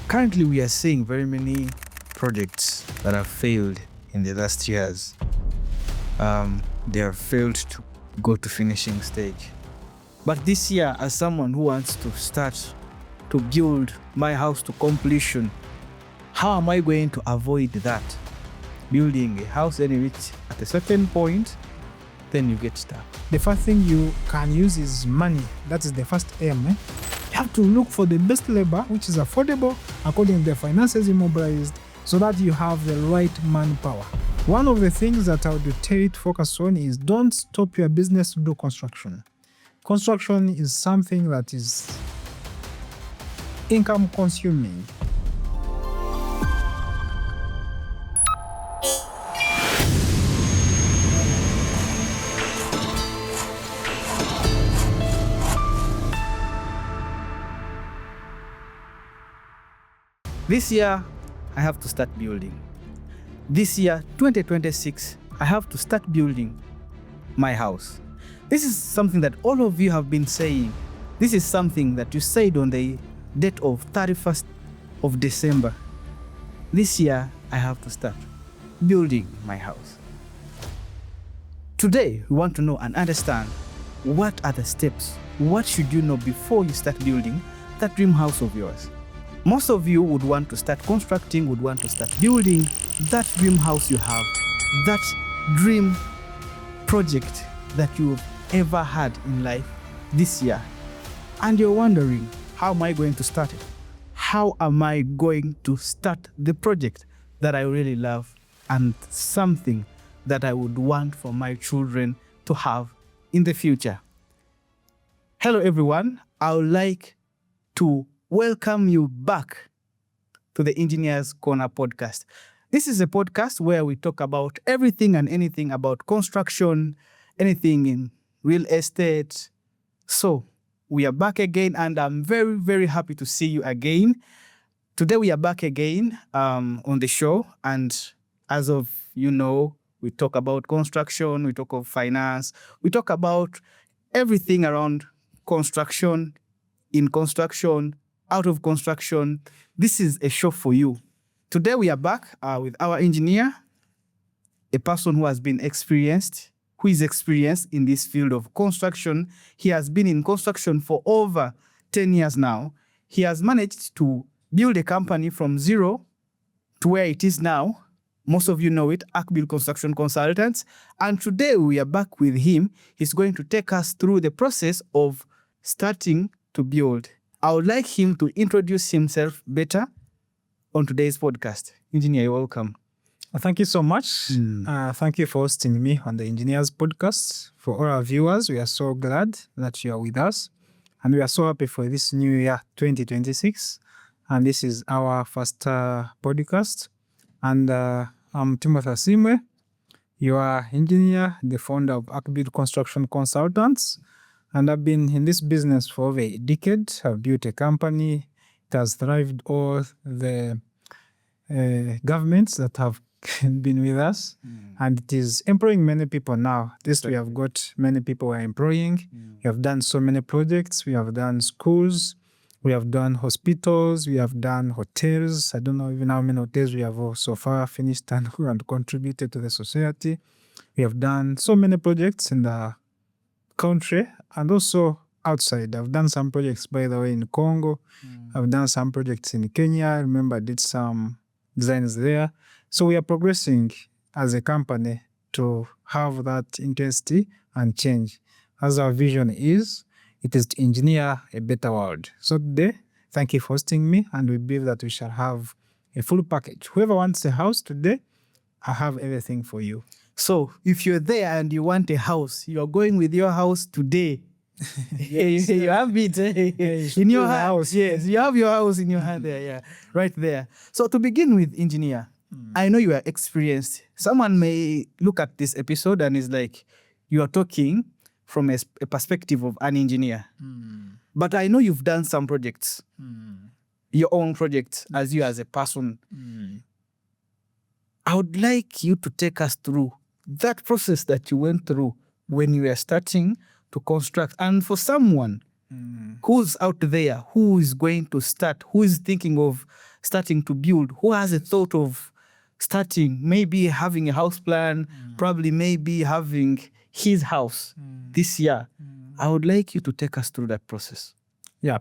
Currently, we are seeing very many projects that have failed in the last years. They have failed to go to finishing stage. But this year, as someone who wants to start to build my house to completion, how am I going to avoid that? Building a house and reach at a certain point, then you get stuck. The first thing you can use is money. That is the first aim. You have to look for the best labor, which is affordable according to the finances immobilized, so that you have the right manpower. One of the things that I would tell you to focus on is don't stop your business to do construction. Construction is something that is income consuming. This year, I have to start building. This year, 2026, I have to start building my house. This is something that all of you have been saying. This is something that you said on the date of 31st of December. This year, I have to start building my house. Today, we want to know and understand what are the steps. What should you know before you start building that dream house of yours? Most of you would want to start constructing, would want to start building that dream house you have, that dream project that you've ever had in life this year. And you're wondering, how am I going to start it? How am I going to start the project that I really love and something that I would want for my children to have in the future? Hello, everyone. I would like to welcome you back to the Engineers Corner podcast. This is a podcast where we talk about everything and anything about construction, anything in real estate. So we are back again, and I'm very, very happy to see you again. Today we are back again on the show, and as of you know, we talk about construction, we talk of finance, we talk about everything around construction, in construction, out of construction. This is a show for you. Today we are back with our engineer, a person who has been experienced, who is experienced in this field of construction. He has been in construction for over 10 years now. He has managed to build a company from zero to where it is now. Most of you know it, Akbil Construction Consultants. And today we are back with him. He's going to take us through the process of starting to build. I would like him to introduce himself better on today's podcast. Engineer, you're welcome. Thank you so much. Thank you for hosting me on the Engineers Podcast. For all our viewers, we are so glad that you are with us. And we are so happy for this new year, 2026. And this is our first podcast. And I'm Timothy Asimwe, your engineer, the founder of Akbil Construction Consultants. And I've been in this business for over a decade. I've built a company. It has thrived all the governments that have been with us. And it is employing many people now. We have got many people we're employing. We have done so many projects. We have done schools. We have done hospitals. We have done hotels. I don't know even how many hotels we have so far finished and contributed to the society. We have done so many projects in the country and also outside. I've done some projects, by the way, in Congo. I've done some projects in Kenya. I remember I did some designs there. So we are progressing as a company to have that intensity and change. As our vision is, it is to engineer a better world. So today, thank you for hosting me, and we believe that we shall have a full package. Whoever wants a house today, I have everything for you. So if you're there and you want a house, you are going with your house today. Yes, you have it in your house. Yes, you have your house in your hand there, yeah, right there. So to begin with, engineer, I know you are experienced. Someone may look at this episode and is like, you are talking from a perspective of an engineer. But I know you've done some projects, your own projects as you as a person. I would like you to take us through that process that you went through when you were starting to construct. And for someone who's out there, who is going to start, who is thinking of starting to build, who has a thought of starting, maybe having a house plan, probably maybe having his house this year, I would like you to take us through that process. Yeah.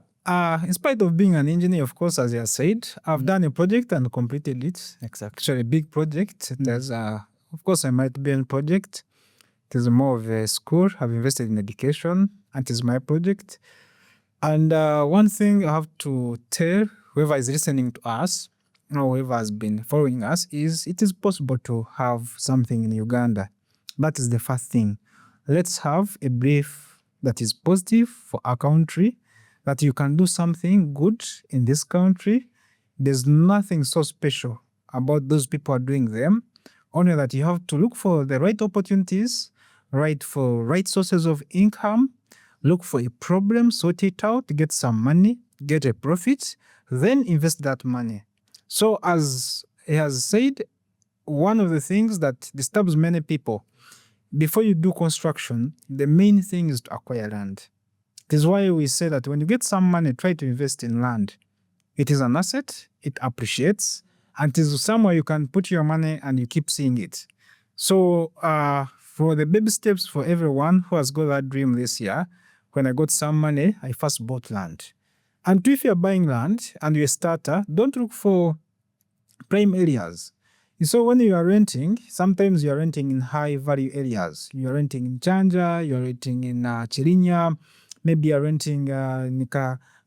In spite of being an engineer, of course, as you have said, I've done a project and completed it. Exactly. Actually, a big project. There's, of course, a humanitarian project. It is more of a school. I've invested in education, and it is my project. And one thing I have to tell whoever is listening to us, or whoever has been following us, is it is possible to have something in Uganda. That is the first thing. Let's have a belief that is positive for our country, that you can do something good in this country. There's nothing so special about those people are doing them, only that you have to look for the right opportunities, right sources of income, look for a problem, sort it out, get some money, get a profit, then invest that money. So as he has said, one of the things that disturbs many people, before you do construction, the main thing is to acquire land. It is why we say that when you get some money, try to invest in land. It is an asset, it appreciates, and it is somewhere you can put your money and you keep seeing it. So for the baby steps for everyone who has got that dream this year, when I got some money, I first bought land. And if you're buying land and you're a starter, don't look for prime areas. So when you are renting, sometimes you are renting in high value areas. You are renting in Chanja, you are renting in Chirinya, maybe you are renting in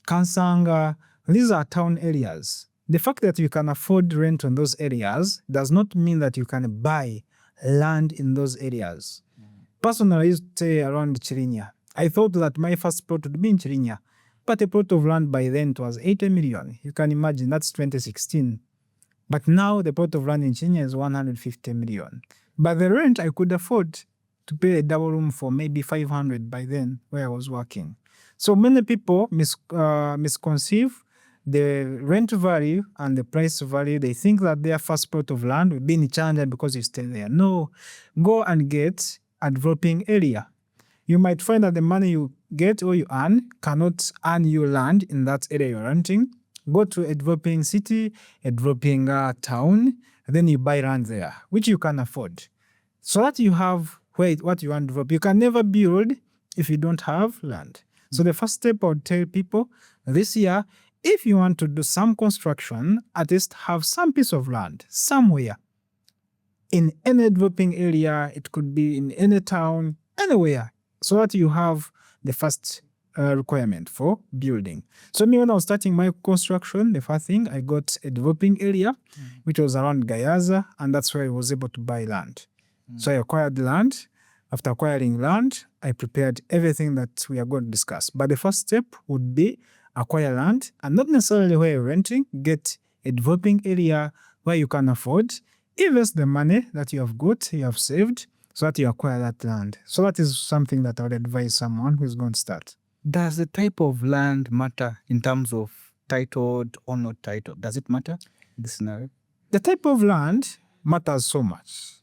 Kansanga. These are town areas. The fact that you can afford rent on those areas does not mean that you can buy land in those areas. Personally, I used to stay around Chirinya. I thought that my first plot would be in Chirinya, but a plot of land by then was 80 million. You can imagine, that's 2016. But now the plot of land in Chirinya is 150 million. But the rent I could afford to pay a double room for maybe 500 by then where I was working. So many people misconceive the rent value and the price value. They think that their first plot of land will be in Chanja because you stay there. No, go and get a developing area. You might find that the money you get or you earn cannot earn you land in that area you're renting. Go to a developing city, a developing town, and then you buy land there, which you can afford. So that you have what you want to develop. You can never build if you don't have land. So the first step I would tell people this year, if you want to do some construction, at least have some piece of land somewhere. In any developing area, it could be in any town, anywhere, so that you have the first requirement for building. So me, when I was starting my construction, the first thing, I got a developing area, which was around Gayaza, and that's where I was able to buy land. So I acquired land. After acquiring land, I prepared everything that we are going to discuss. But the first step would be acquire land, and not necessarily where you're renting, get a developing area where you can afford, invest the money that you have got, you have saved, so that you acquire that land. So that is something that I would advise someone who is going to start. Does the type of land matter in terms of titled or not titled? Does it matter in this scenario? The type of land matters so much.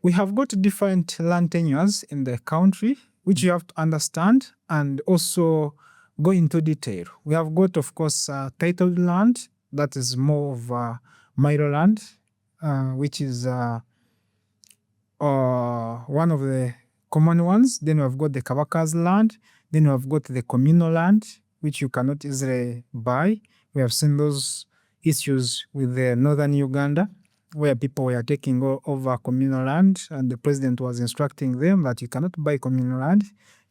We have got different land tenures in the country, which you have to understand and also go into detail. We have got, of course, titled land, that is more of Milo land, which is one of the common ones. Then we have got the Kabaka's land. Then we have got the communal land, which you cannot easily buy. We have seen those issues with the northern Uganda, where people were taking over communal land, and the president was instructing them that you cannot buy communal land.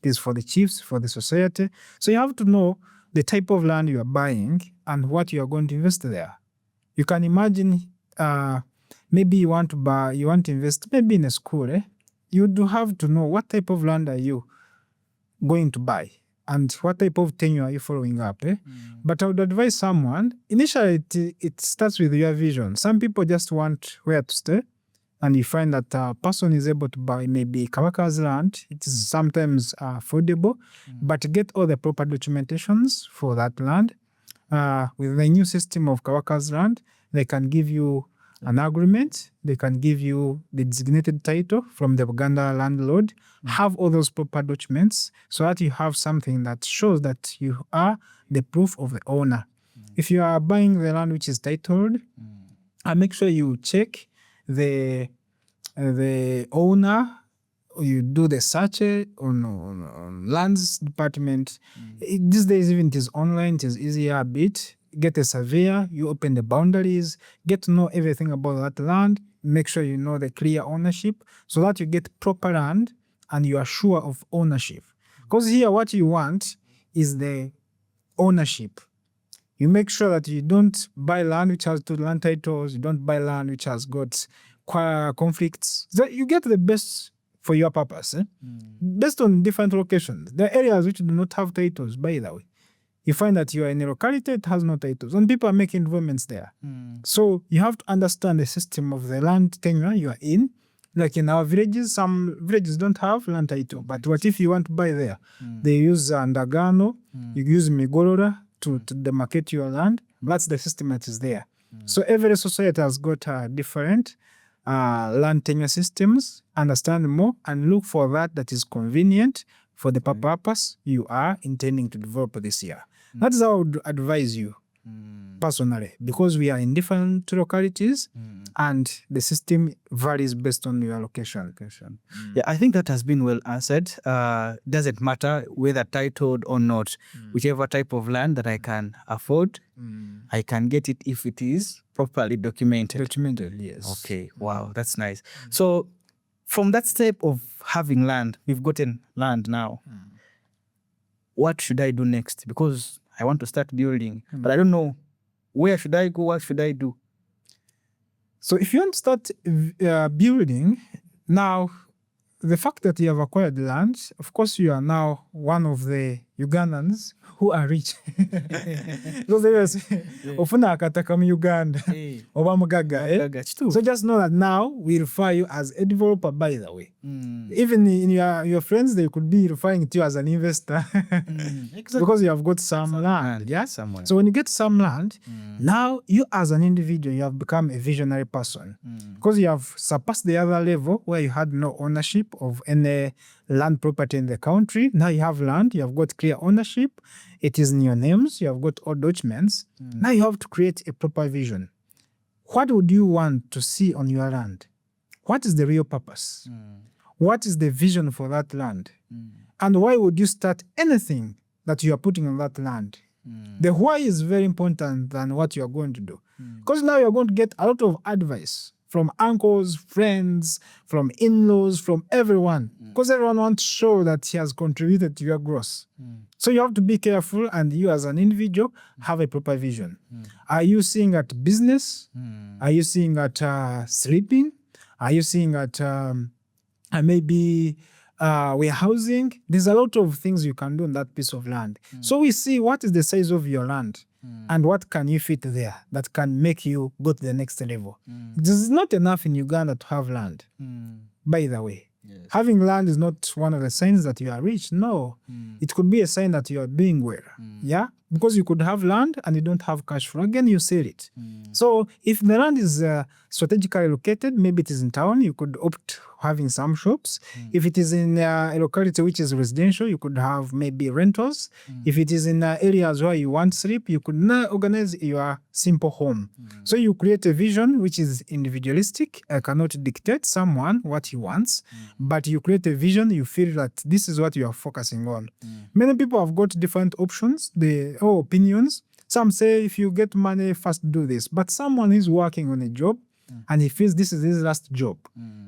It is for the chiefs, for the society. So you have to know the type of land you are buying and what you are going to invest there. You can imagine maybe you want to invest maybe in a school. You do have to know what type of land are you going to buy and what type of tenure are you following up. But I would advise someone, initially it starts with your vision. Some people just want where to stay, and you find that a person is able to buy maybe Kabaka's land. It is sometimes affordable, but get all the proper documentations for that land. With the new system of Kabaka's land, they can give you an agreement, they can give you the designated title from the Uganda landlord, have all those proper documents so that you have something that shows that you are the proof of the owner. If you are buying the land which is titled, make sure you check the owner. You do the search on lands department. These days, even it is online, it is easier a bit. Get a surveyor, you open the boundaries, get to know everything about that land, make sure you know the clear ownership so that you get proper land and you are sure of ownership. Because here what you want is the ownership. You make sure that you don't buy land which has two land titles, you don't buy land which has got conflicts. So you get the best for your purpose, based on different locations. There are areas which do not have titles, by the way. You find that you are in a locality that has no titles, and people are making developments there. So you have to understand the system of the land tenure you are in. Like in our villages, some villages don't have land title, but what if you want to buy there? They use Ndagano, you use Migorora to demarcate your land. That's the system that is there. So every society has got different land tenure systems. Understand more and look for that is convenient for the purpose you are intending to develop this year. That's how I would advise you personally, because we are in different localities and the system varies based on your location. Yeah, I think that has been well answered. Doesn't matter whether titled or not, whichever type of land that I can afford, I can get it if it is properly documented. Documented, yes. Okay, wow, that's nice. So from that step of having land, we've gotten land now. What should I do next? Because I want to start building, but I don't know where should I go, what should I do? So if you want to start building, now the fact that you have acquired land, of course you are now one of the Ugandans who are rich. Because they say, ofuna akataka mu Uganda, oba mugaga. So just know that now we refer you as a developer, by the way. Even in your friends, they could be referring to you as an investor. Exactly. Because you have got some land. Yeah? Somewhere. So when you get some land, now you as an individual, you have become a visionary person. Because you have surpassed the other level where you had no ownership of any land property in the country. Now you have land, you have got clear ownership, it is in your names, you have got all documents. Now you have to create a proper vision. What would you want to see on your land? What is the real purpose? What is the vision for that land? And why would you start anything that you are putting on that land? The why is very important than what you are going to do. Because now you are going to get a lot of advice from uncles, friends, from in-laws, from everyone. Because everyone wants to show that he has contributed to your growth. So you have to be careful, and you as an individual have a proper vision. Are you seeing at business? Are you seeing at sleeping? Are you seeing at maybe warehousing? There's a lot of things you can do on that piece of land. So we see what is the size of your land. And what can you fit there that can make you go to the next level? It is not enough in Uganda to have land, by the way. Yes. Having land is not one of the signs that you are rich. No, it could be a sign that you are doing well. Yeah, because you could have land and you don't have cash flow. Again, you sell it. So if the land is strategically located, maybe it is in town, you could opt having some shops. If it is in a locality which is residential, you could have maybe rentals. If it is in areas where you want sleep, you could organize your simple home. So you create a vision which is individualistic. I cannot dictate someone what he wants, but you create a vision, you feel that this is what you are focusing on. Many people have got different options, opinions. Some say if you get money, first do this. But someone is working on a job and he feels this is his last job.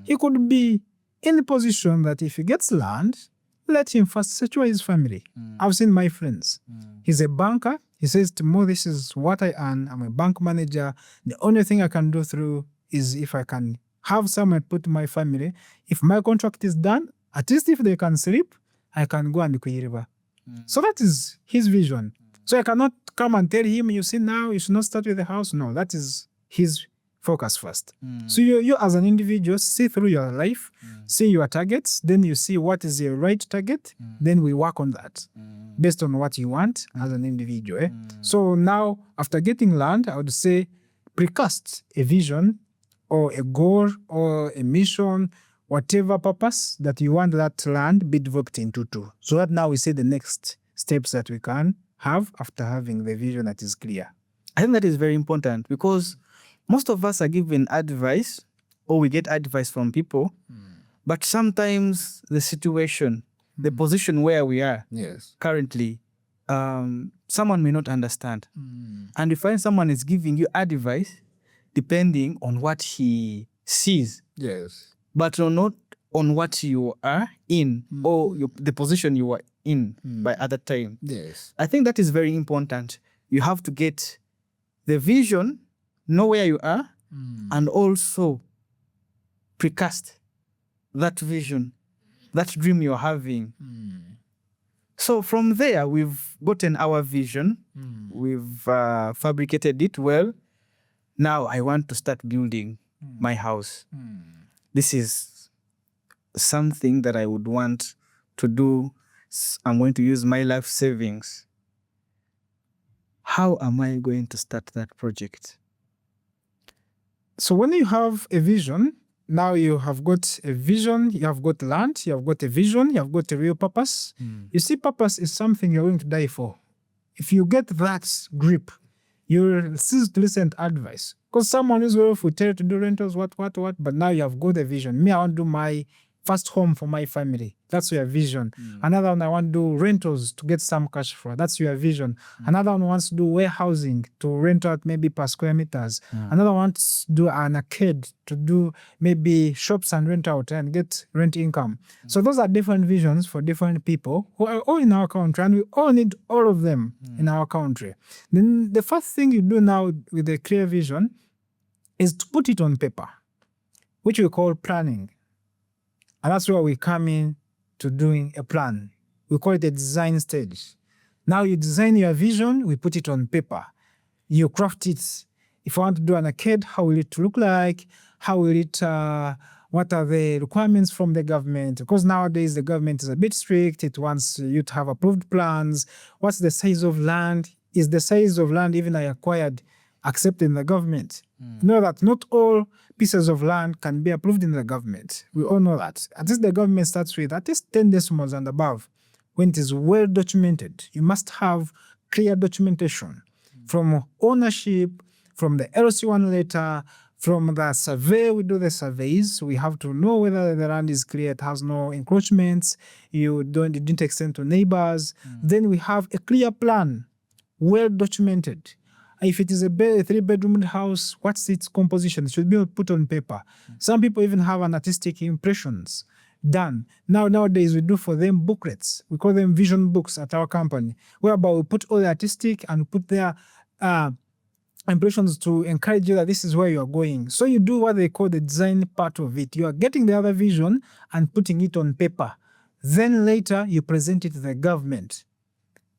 He could be in a position that if he gets land, let him first secure his family. I've seen my friends. He's a banker. He says, tomorrow, this is what I earn. I'm a bank manager. The only thing I can do through is if I can have somewhere to put my family. If my contract is done, at least if they can sleep, I can go and Kuiriba. So that is his vision. So I cannot come and tell him, you see now, you should not start with the house. No, that is his focus first. So you as an individual, see through your life, see your targets, then you see what is your right target, then we work on that based on what you want as an individual. So now, after getting land, I would say precast a vision or a goal or a mission, whatever purpose that you want that land be developed into. So that now we see the next steps that we can have after having the vision that is clear. I think that is very important because most of us are given advice or we get advice from people, but sometimes the situation, the position where we are Yes. currently, someone may not understand. And you find someone is giving you advice depending on what he sees, Yes. but not on what you are in or the position you are in by other time. Yes. I think that is very important. You have to get the vision, know where you are, and also precast that vision, that dream you're having. So from there, we've gotten our vision, we've fabricated it well. Now I want to start building my house. This is something that I would want to do. I'm going to use my life savings. How am I going to start that project? So when you have a vision, now you have got a vision, you have got land, you have got a vision, you have got a real purpose. You see, purpose is something you're willing to die for. If you get that grip, you'll cease to listen to advice. Because someone is well will tell you to do rentals, what, but now you have got a vision. Me, I want to do my first home for my family. That's your vision. Another one, I want to do rentals to get some cash flow. That's your vision. Another one wants to do warehousing to rent out maybe per square meters. Another wants to do an arcade to do maybe shops and rent out and get rent income. So those are different visions for different people who are all in our country, and we all need all of them in our country. Then the first thing you do now with a clear vision is to put it on paper, which we call planning. And that's where we come in to doing a plan. We call it a design stage. Now you design your vision, we put it on paper. You craft it. If you want to do an arcade, how will it look like? How will it, what are the requirements from the government? Because nowadays the government is a bit strict. It wants you to have approved plans. What's the size of land? Is the size of land even I acquired accepted in the government? You know that not all pieces of land can be approved in the government. We all know that. At least the government starts with at least 10 decimals and above. When it is well documented, you must have clear documentation from ownership, from the LC1 letter, from the survey. We do the surveys. We have to know whether the land is clear, it has no encroachments, it didn't extend to neighbors. Then we have a clear plan, well documented. If it is a 3-bedroom house, what's its composition? It should be put on paper. Some people even have an artistic impressions done. Nowadays, we do for them booklets. We call them vision books at our company, whereby we put all the artistic and put their impressions to encourage you that this is where you are going. So you do what they call the design part of it. You are getting the other vision and putting it on paper. Then later, you present it to the government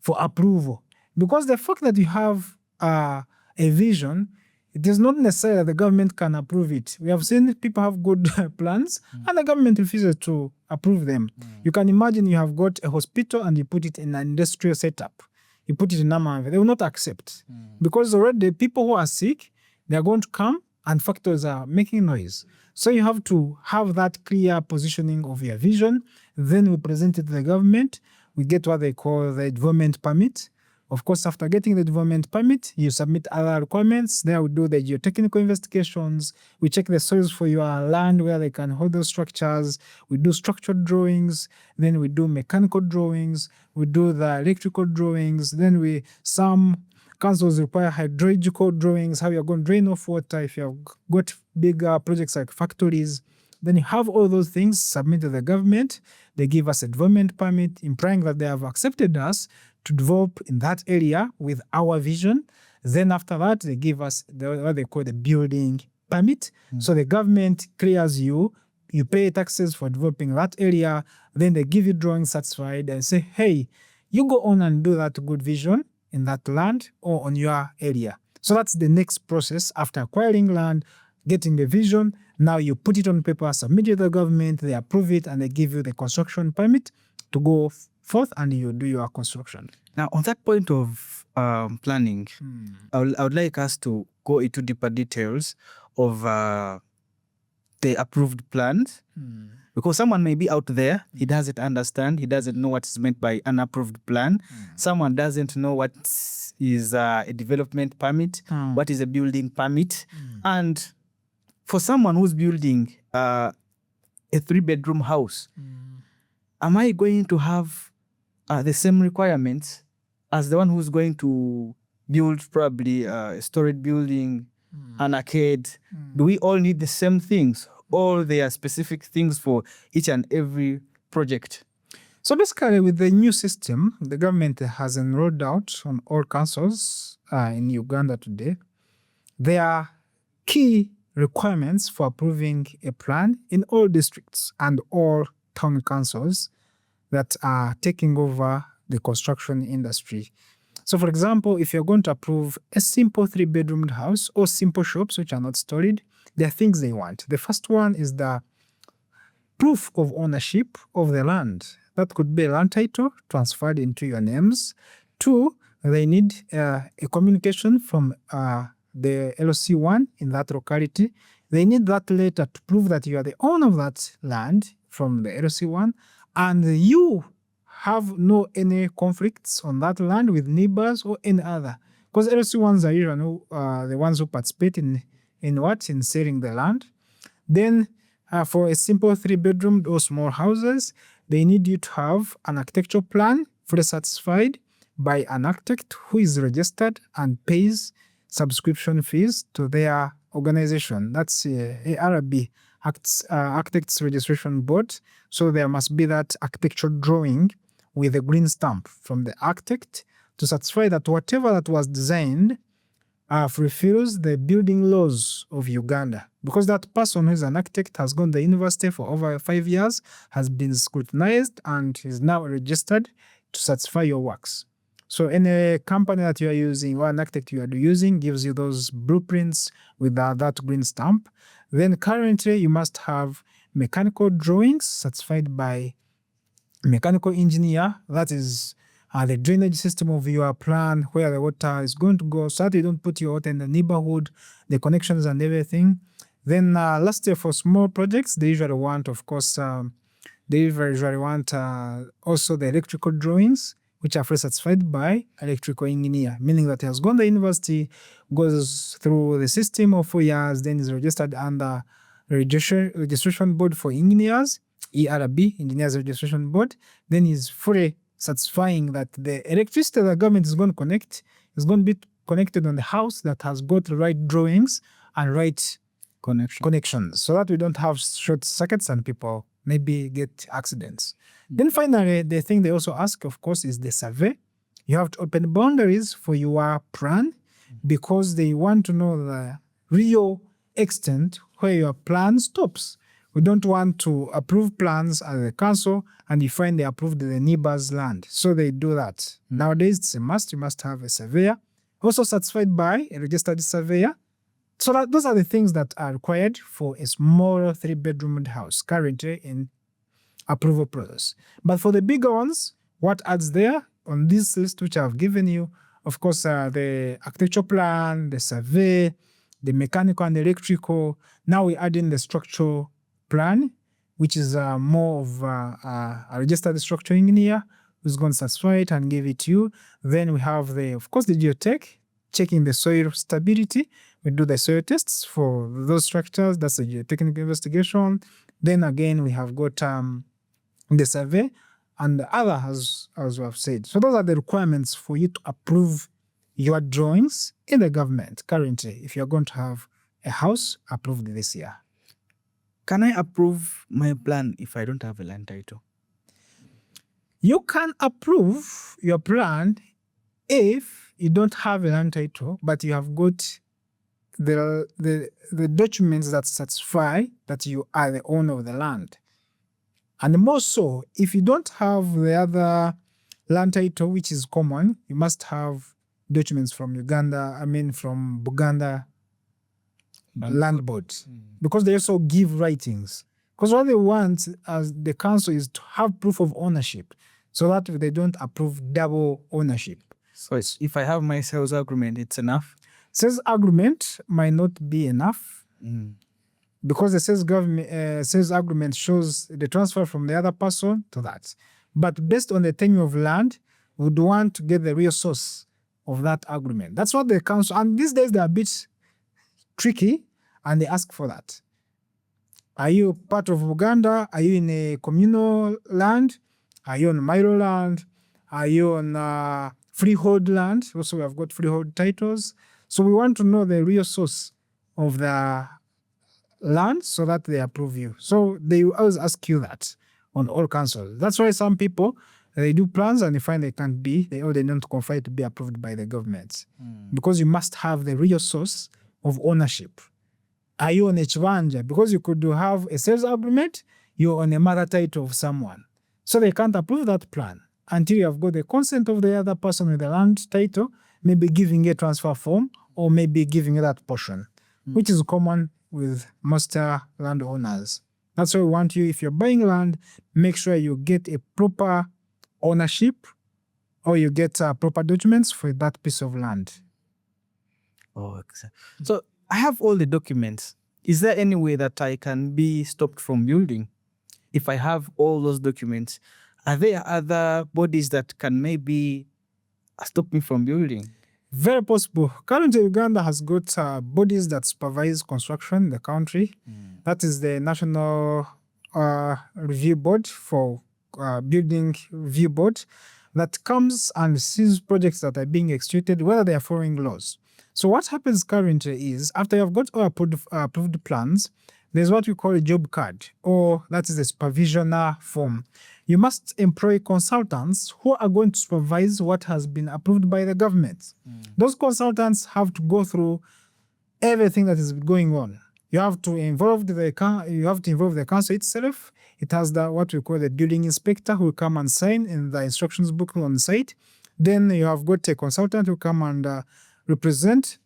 for approval. Because the fact that you have a vision, it is not necessarily that the government can approve it. We have seen people have good plans and the government refuses to approve them. You can imagine you have got a hospital and you put it in an industrial setup. You put it in Namanve, they will not accept. Because already people who are sick, they are going to come and factories are making noise. So you have to have that clear positioning of your vision. Then we present it to the government. We get what they call the development permit. Of course, after getting the development permit, you submit other requirements. There we do the geotechnical investigations. We check the soils for your land where they can hold those structures. We do structural drawings. Then we do mechanical drawings. We do the electrical drawings. Then some councils require hydrological drawings, how you're going to drain off water if you've got bigger projects like factories. Then you have all those things, submit to the government. They give us a development permit, implying that they have accepted us to develop in that area with our vision. Then after that, they give us what they call the building permit. So the government clears you, you pay taxes for developing that area, then they give you drawings satisfied and say, hey, you go on and do that good vision in that land or on your area. So that's the next process after acquiring land, getting the vision. Now you put it on paper, submit it to the government, they approve it, and they give you the construction permit to go forth and you do your construction. Now, on that point of planning, I would like us to go into deeper details of the approved plans Because someone may be out there, he doesn't understand, he doesn't know what is meant by an approved plan. Someone doesn't know what is a development permit, what is a building permit. And for someone who's building a 3-bedroom house, am I going to have the same requirements as the one who's going to build probably a storage building, an arcade? Do we all need the same things, or there are specific things for each and every project? So basically, with the new system, the government has enrolled out on all councils in Uganda today. There are key requirements for approving a plan in all districts and all town councils that are taking over the construction industry. So for example, if you're going to approve a simple 3-bedroom house or simple shops which are not storied, there are things they want. The first one is the proof of ownership of the land. That could be a land title transferred into your names. 2, they need a communication from the LC1 in that locality. They need that letter to prove that you are the owner of that land from the LC1, and you have no any conflicts on that land with neighbors or any other. Because LC1s are usually the ones who participate in selling the land. Then for a simple 3-bedroom or small houses, they need you to have an architectural plan fully certified by an architect who is registered and pays subscription fees to their organization. That's ARB, Architects Registration Board. So there must be that architectural drawing with a green stamp from the architect to certify that whatever that was designed fulfills the building laws of Uganda. Because that person who is an architect has gone to the university for over 5 years, has been scrutinized, and is now registered to certify your works. So any company that you are using or an architect you are using gives you those blueprints with that green stamp. Then currently you must have mechanical drawings certified by mechanical engineer. That is the drainage system of your plan, where the water is going to go, so that you don't put your water in the neighborhood, the connections and everything. Then lastly, for small projects, they usually want, of course, also the electrical drawings, which are fully certified by electrical engineer, meaning that he has gone to the university, goes through the system of 4 years, then is registered under registration board for engineers, ERB, Engineers Registration Board, then is fully satisfying that the electricity the government is going to connect is going to be connected on the house that has got the right drawings and right connections, so that we don't have short circuits and people maybe get accidents. Then finally, the thing they also ask, of course, is the survey. You have to open boundaries for your plan, because they want to know the real extent where your plan stops. We don't want to approve plans as a council and you find they approved the neighbor's land. So they do that. Nowadays, it's a must. You must have a surveyor, also certified by a registered surveyor. So those are the things that are required for a smaller 3-bedroom house currently in approval process. But for the bigger ones, what adds there on this list which I've given you, of course, the architectural plan, the survey, the mechanical and electrical. Now we add in the structural plan, which is more of a registered structural engineer who's going to certify it and give it to you. Then we have of course, the geotech, checking the soil stability. We do the soil tests for those structures. That's the geotechnical investigation. Then again, we have got the survey and the other, as we have said. So those are the requirements for you to approve your drawings in the government currently, if you're going to have a house approved this year. Can I approve my plan if I don't have a land title? You can approve your plan if you don't have a land title, but you have got the documents that satisfy that you are the owner of the land. And more so, if you don't have the other land title, which is common, you must have documents from from Buganda Land Board, because they also give writings. Because what they want as the council is to have proof of ownership, so that they don't approve double ownership. So if I have my sales agreement, it's enough? Sales agreement might not be enough, because the sales agreement shows the transfer from the other person to that. But based on the tenure of land, we would want to get the real source of that agreement. That's what the council, and these days they're a bit tricky and they ask for that. Are you part of Uganda? Are you in a communal land? Are you on Miro land? Are you on freehold land? Also, we have got freehold titles. So we want to know the real source of the land so that they approve you. So they always ask you that on all councils. That's why some people, they do plans and they find they can't be, they don't qualify to be approved by the government. Because you must have the real source of ownership. Are you on a chivanja? Because you could have a sales agreement, you're on a mother title of someone. So they can't approve that plan until you have got the consent of the other person with the land title, maybe giving a transfer form or maybe giving that portion, which is common with most landowners. That's why we want you, if you're buying land, make sure you get a proper ownership or you get proper documents for that piece of land. Oh, exactly. So I have all the documents. Is there any way that I can be stopped from building? If I have all those documents, are there other bodies that can maybe stop me from building? Very possible. Currently, Uganda has got bodies that supervise construction in the country. That is the National Review Board for Building Review Board that comes and sees projects that are being executed, whether they are following laws. So what happens currently is, after you've got all approved plans, there's what we call a job card, or that is a supervisioner form. You must employ consultants who are going to supervise what has been approved by the government. Those consultants have to go through everything that is going on. You have to involve the council itself. It has what we call the building inspector who will come and sign in the instructions book on site. Then you have got a consultant who come and represent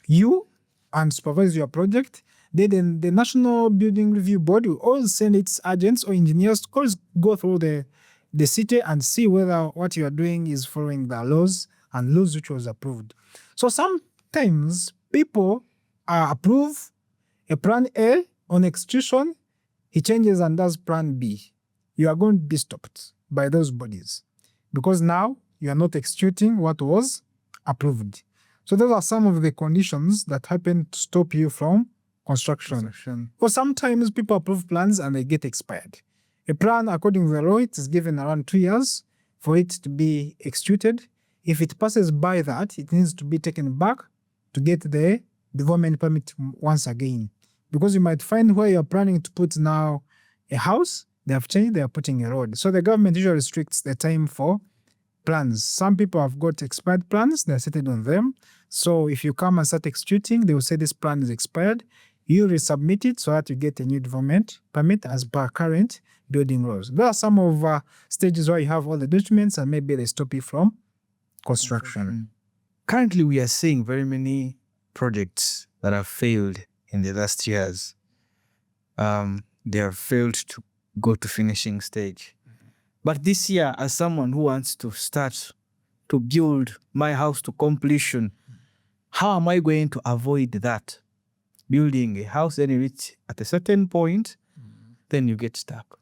you and supervise your project. Then the National Building Review Board will always send its agents or engineers to go through the city and see whether what you are doing is following the laws and laws which was approved. So sometimes people approve a plan A on execution, he changes and does plan B. You are going to be stopped by those bodies because now you are not executing what was approved. So those are some of the conditions that happen to stop you from construction. Or sometimes people approve plans and they get expired. A plan, according to the law, it is given around 2 years for it to be executed. If it passes by that, it needs to be taken back to get the development permit once again. Because you might find where you're planning to put now a house, they have changed, they are putting a road. So the government usually restricts the time for plans. Some people have got expired plans, they're settled on them. So if you come and start executing, they will say this plan is expired. You resubmit it so that you get a new development permit as per current building laws. There are some of stages where you have all the documents and maybe they stop you from construction. Currently, we are seeing very many projects that have failed in the last years. They have failed to go to finishing stage. But this year, as someone who wants to start to build my house to completion, how am I going to avoid that? Building a house, then you reach at a certain point, then you get stuck.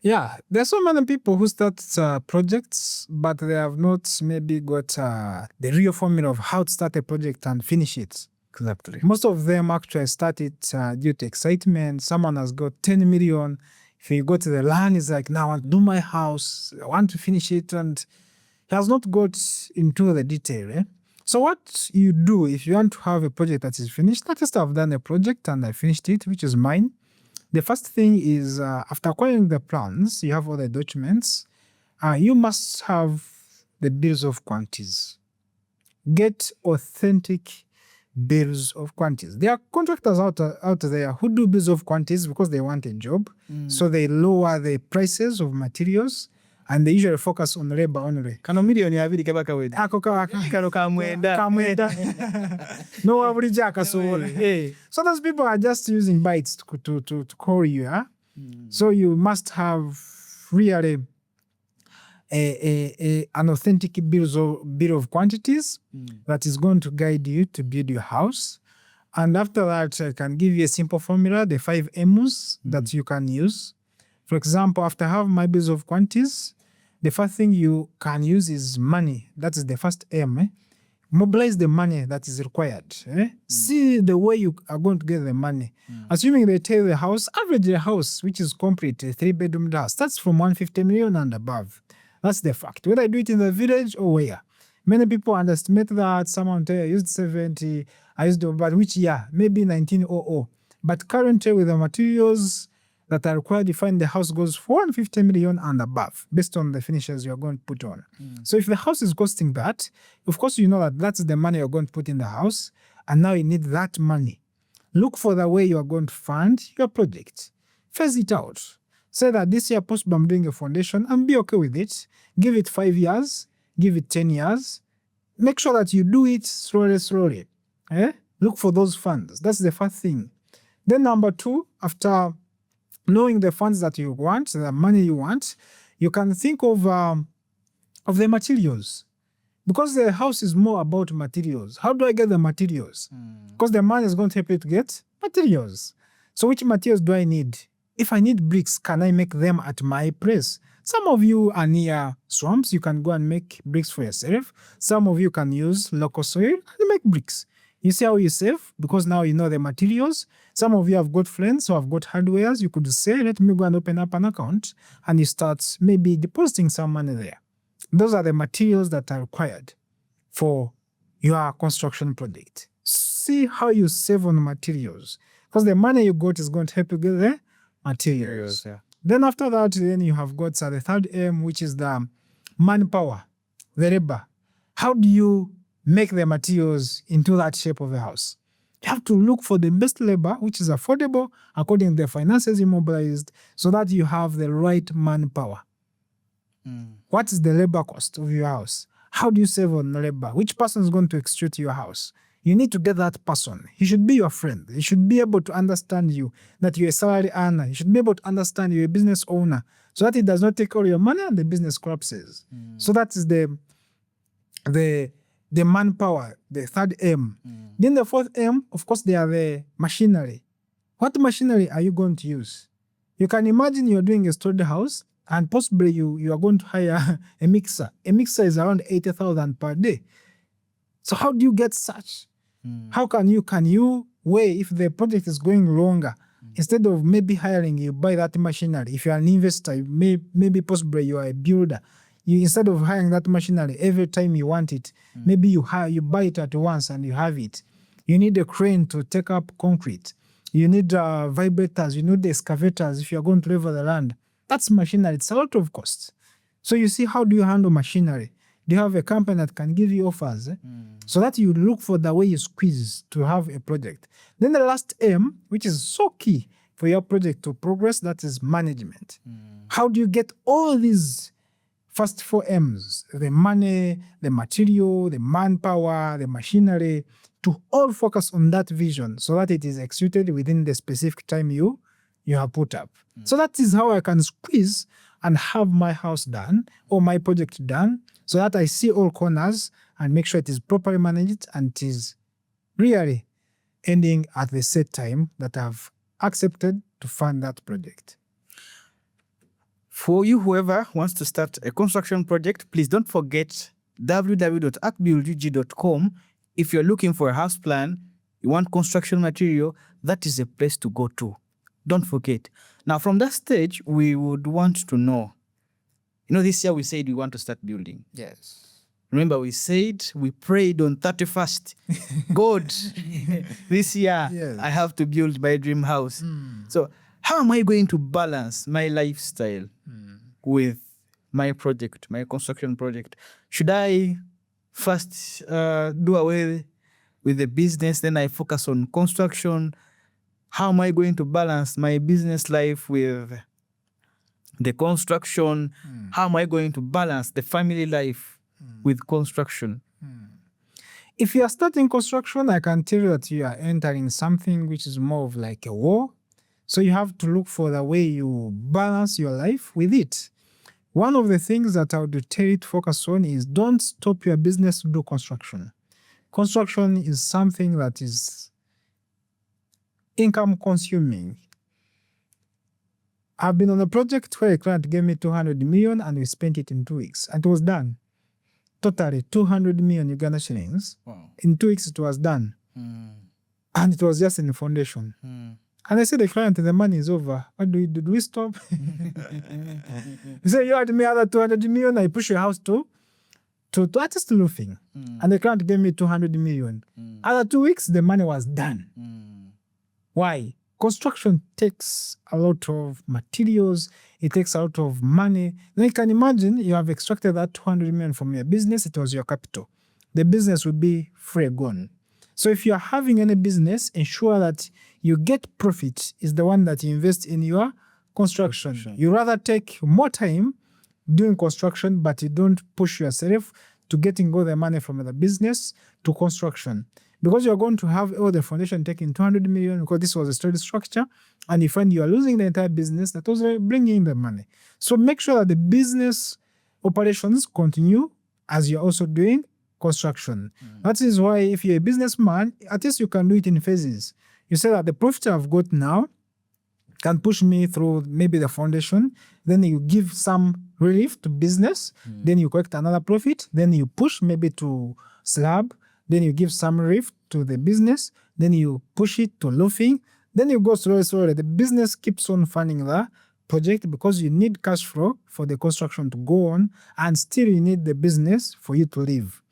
Yeah, there's so many people who start projects, but they have not maybe got the real formula of how to start a project and finish it. Exactly. Most of them actually start it due to excitement. Someone has got 10 million. If you go to the land, it's like, now I want to do my house, I want to finish it, and he has not got into the detail. So what you do if you want to have a project that is finished, that is, I've done a project and I finished it, which is mine. The first thing is after acquiring the plans, you have all the documents, you must have the bills of quantities. Get authentic bills of quantities. There are contractors out there who do bills of quantities because they want a job. So they lower the prices of materials and they usually focus on labor only. Kano milioni abiri kaba kaweda. Ako Kano kamwenda. No wabulija akasobola. So those people are just using bytes to call you. So you must have really an authentic bill of quantities that is going to guide you to build your house. And after that, I can give you a simple formula, the 5 M's that you can use. For example, after I have my bills of quantities, the first thing you can use is money. That is the first M. Mobilize the money that is required. See the way you are going to get the money. Assuming they tell the house, average the house, which is complete, a 3-bedroom house, starts from 150 million and above. That's the fact. Whether I do it in the village or where. Many people underestimate that. Someone tell you, I used 70, I used, but which year? Maybe 1900. But currently with the materials that are required to find the house goes for 150 million and above, based on the finishes you're going to put on. So if the house is costing that, of course you know that that's the money you're going to put in the house, and now you need that money. Look for the way you're going to fund your project. Phase it out. Say that this year possible I'm doing a foundation and be okay with it. Give it 5 years, give it 10 years. Make sure that you do it slowly. Look for those funds. That's the first thing. Then number 2, after knowing the funds that you want, the money you want, you can think of the materials. Because the house is more about materials. How do I get the materials? Because the money is going to help you to get materials. So which materials do I need? If I need bricks, can I make them at my place? Some of you are near swamps. You can go and make bricks for yourself. Some of you can use local soil and make bricks. You see how you save? Because now you know the materials. Some of you have got friends who have got hardwares. You could say, let me go and open up an account, and you start maybe depositing some money there. Those are the materials that are required for your construction project. See how you save on materials, because the money you got is going to help you get the materials. Then after that, then you have got the third M, which is the manpower, the labor. How do you make the materials into that shape of the house? You have to look for the best labor, which is affordable according to the finances immobilized, so that you have the right manpower. What is the labor cost of your house? How do you save on labor? Which person is going to extrude your house? You need to get that person. He should be your friend. He should be able to understand you, that you're a salary earner. He should be able to understand you're a business owner, so that he does not take all your money and the business collapses. So that is the manpower, the third M. Then the fourth M, of course, they are the machinery. What machinery are you going to use? You can imagine you're doing a storage house, and possibly you are going to hire a mixer. A mixer is around 80,000 per day. So how do you get such? How can you weigh if the project is going longer? Instead of maybe hiring, you buy that machinery. If you are an investor, maybe possibly you are a builder. Instead of hiring that machinery every time you want it, maybe you buy it at once and you have it. You need a crane to take up concrete. You need vibrators. You need excavators if you are going to level the land. That's machinery. It's a lot of cost. So you see, how do you handle machinery? Do you have a company that can give you offers? So that you look for the way you squeeze to have a project. Then the last M, which is so key for your project to progress, that is management. How do you get all these first 4 M's, the money, the material, the manpower, the machinery, to all focus on that vision so that it is executed within the specific time you have put up. So that is how I can squeeze and have my house done or my project done, so that I see all corners and make sure it is properly managed and it is really ending at the set time that I've accepted to fund that project. For you, whoever wants to start a construction project, please don't forget www.acbuildug.com. If you're looking for a house plan, you want construction material, that is a place to go to. Don't forget. Now, from that stage, we would want to know, this year we said we want to start building. Yes. Remember, we said we prayed on 31st. God, this year I have to build my dream house. So how am I going to balance my lifestyle with my project, my construction project? Should I first do away with the business, then I focus on construction? How am I going to balance my business life with the construction? How am I going to balance the family life with construction? If you are starting construction, I can tell you that you are entering something which is more of like a war. So you have to look for the way you balance your life with it. One of the things that I would tell you to focus on is don't stop your business to do construction. Construction is something that is income consuming. I've been on a project where a client gave me 200 million and we spent it in 2 weeks. And it was done. Totally 200 million Uganda shillings. Wow. In 2 weeks it was done. And it was just in the foundation. And I said to the client, the money is over. What do we do? Do we stop? He said, you had me other 200 million, I push your house to artist roofing. And the client gave me 200 million. After 2 weeks, the money was done. Why? Construction takes a lot of materials, it takes a lot of money. Then you can imagine you have extracted that 200 million from your business, it was your capital. The business will be free gone. So if you are having any business, ensure that you get profit is the one that you invest in your construction. You rather take more time doing construction, but you don't push yourself to getting all the money from the business to construction. Because you're going to have all the foundation taking 200 million because this was a study structure, and you find you are losing the entire business that was bringing in the money. So make sure that the business operations continue as you're also doing construction. That is why if you're a businessman, at least you can do it in phases. You say that the profit I've got now can push me through maybe the foundation, then you give some relief to business, then you collect another profit, then you push maybe to slab, then you give some relief to the business, then you push it to roofing, then you go slowly. The business keeps on funding the project because you need cash flow for the construction to go on, and still you need the business for you to live.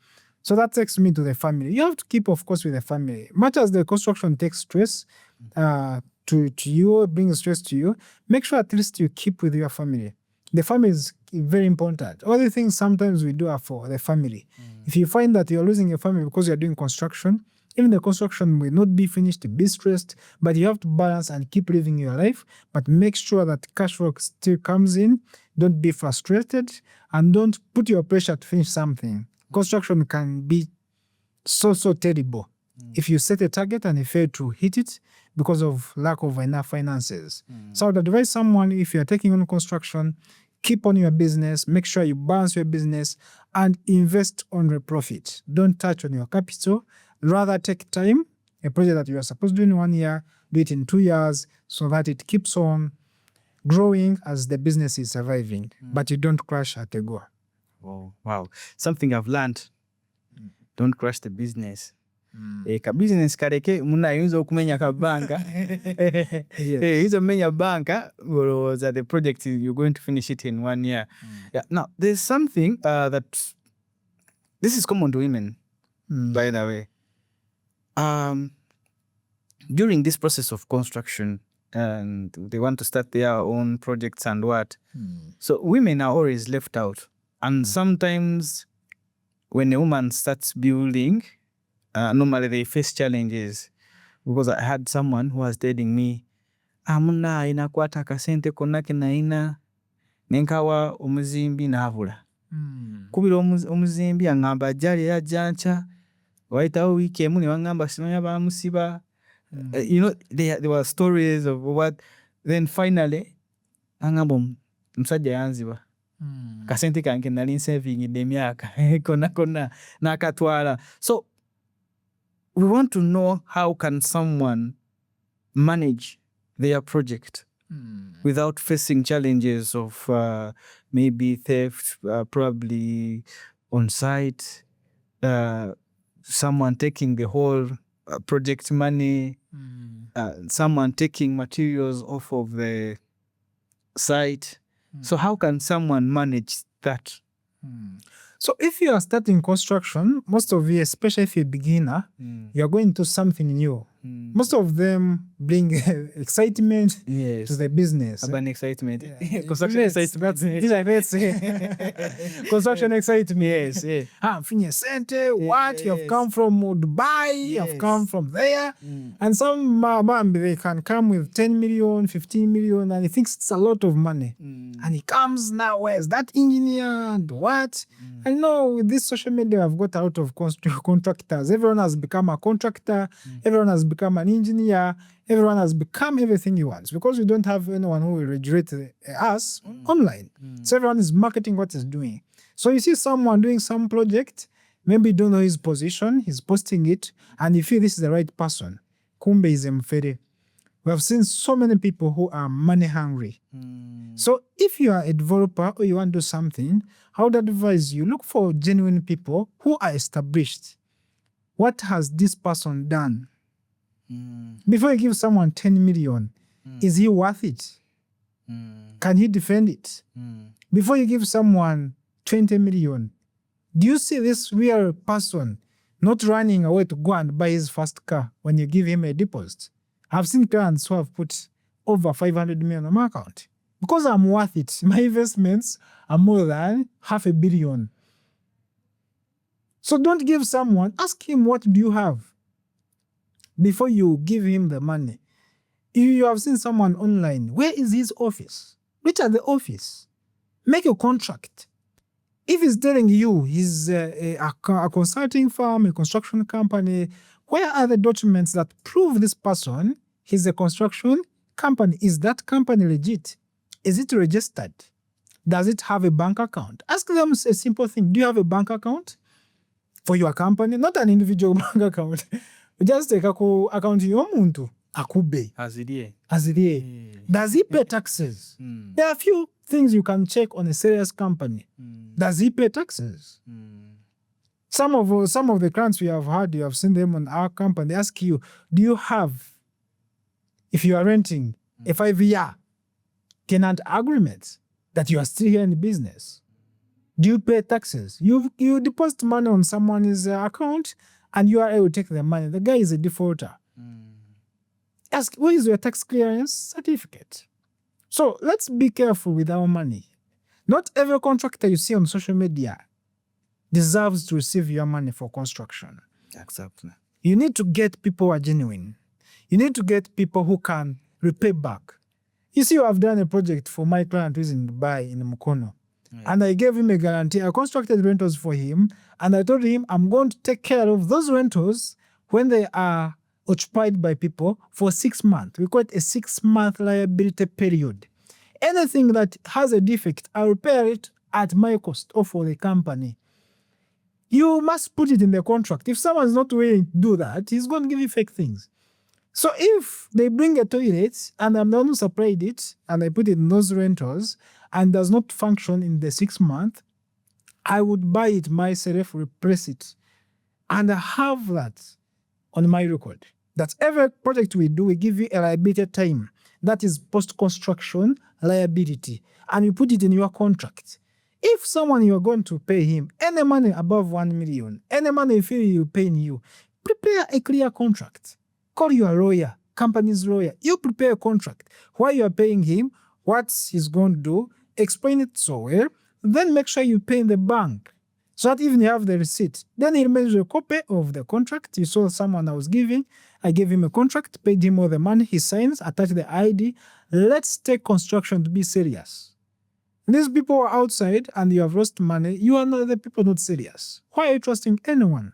So that takes me to the family. You have to keep, of course, with the family. Much as the construction takes stress to you, brings stress to you, make sure at least you keep with your family. The family is very important. All the things sometimes we do are for the family. If you find that you're losing your family because you're doing construction, even the construction will not be finished, be stressed, but you have to balance and keep living your life, but make sure that cash flow still comes in. Don't be frustrated and don't put your pressure to finish something. Construction can be so terrible if you set a target and you fail to hit it because of lack of enough finances. So I would advise someone, if you're taking on construction, keep on your business, make sure you balance your business and invest on the profit. Don't touch on your capital. Rather take time, a project that you are supposed to do in 1 year, do it in 2 years so that it keeps on growing as the business is surviving, but you don't crash at a go. Oh, wow. Something I've learned. Don't crush the business. Ka business kareke muna ayinza okumenya ka banka. Ayinza omenya banka was that the project you're going to finish it in 1 year. Yeah. Now there's something that this is common to women, by the way. During this process of construction, and they want to start their own projects and what. So women are always left out. And sometimes when a woman starts building, normally they face challenges. Because I had someone who was telling me, amuna inakwata akasente konna kenaina nenkawa omuzimbi n'abula. Kubira omuzimbi angamba ajjali ajjancha wayitawo wiiki emu ne wangamba simanya bamusiba. You know, there were stories of what. Then finally angamba omusajja yanziba. Kasente kange nali saving emyaka konna nakatwala. So we want to know, how can someone manage their project without facing challenges of maybe theft, probably on site, someone taking the whole project money, someone taking materials off of the site. So how can someone manage that? So if you are starting construction, most of you, especially if you're a beginner, you're going to something new. Most of them bring excitement to the business. Urban excitement. Construction excitement. Construction excitement, yes. Finye sente, what? You have come from Dubai, you have come from there. And some they can come with 10 million, 15 million, and he thinks it's a lot of money. And he comes now, where's that engineer and what? I know with this social media, I've got a lot of contractors. Everyone has become a contractor. Everyone has become an engineer. Everyone has become everything he wants because we don't have anyone who will regulate us online. So everyone is marketing what he's doing. So you see someone doing some project, maybe you don't know his position, he's posting it, and you feel this is the right person. Kumbe is mfere. We have seen so many people who are money hungry. So if you are a developer or you want to do something, I would advise you look for genuine people who are established. What has this person done? Before you give someone 10 million, is he worth it? Can he defend it? Before you give someone 20 million, do you see this real person not running away to go and buy his first car when you give him a deposit? I've seen clients who have put over 500 million on my account. Because I'm worth it. My investments are more than $500 million. So don't give someone, ask him, what do you have? Before you give him the money. If you have seen someone online, where is his office? Reach at the office. Make a contract. If he's telling you he's a consulting firm, a construction company, where are the documents that prove this person is a construction company? Is that company legit? Is it registered? Does it have a bank account? Ask them a simple thing. Do you have a bank account for your company? Not an individual bank account. Just take account yomuntu akube. Aziriye. Does he pay taxes? There are a few things you can check on a serious company. Does he pay taxes? Some of the clients we have had, you have seen them on our company, they ask you, do you have, if you are renting, a 5-year tenant agreement that you are still here in the business? Do you pay taxes? You deposit money on someone's account and you are able to take the money. The guy is a defaulter. Ask, where is your tax clearance certificate? So let's be careful with our money. Not every contractor you see on social media deserves to receive your money for construction. Exactly. You need to get people who are genuine. You need to get people who can repay back. You see, I've done a project for my client who's in Dubai, in Mukono. And I gave him a guarantee. I constructed rentals for him. And I told him, I'm going to take care of those rentals when they are occupied by people for 6 months. We call it a 6-month liability period. Anything that has a defect, I'll repair it at my cost or for the company. You must put it in the contract. If someone's not willing to do that, he's going to give you fake things. So if they bring a toilet and I'm the one who supplied it and I put it in those rentals and does not function in the 6 months, I would buy it myself, replace it, and I have that on my record. That every project we do, we give you a liability time. That is post-construction liability. And you put it in your contract. If someone you're going to pay him any money above 1 million, any money you feel you're paying you, prepare a clear contract. Call your lawyer, company's lawyer. You prepare a contract. Why you are paying him, what he's going to do, explain it so well, then make sure you pay in the bank. So that even you have the receipt. Then he remains a copy of the contract. You saw someone I was giving. I gave him a contract, paid him all the money. He signs, attach the ID. Let's take construction to be serious. These people are outside and you have lost money. You are not the people not serious. Why are you trusting anyone?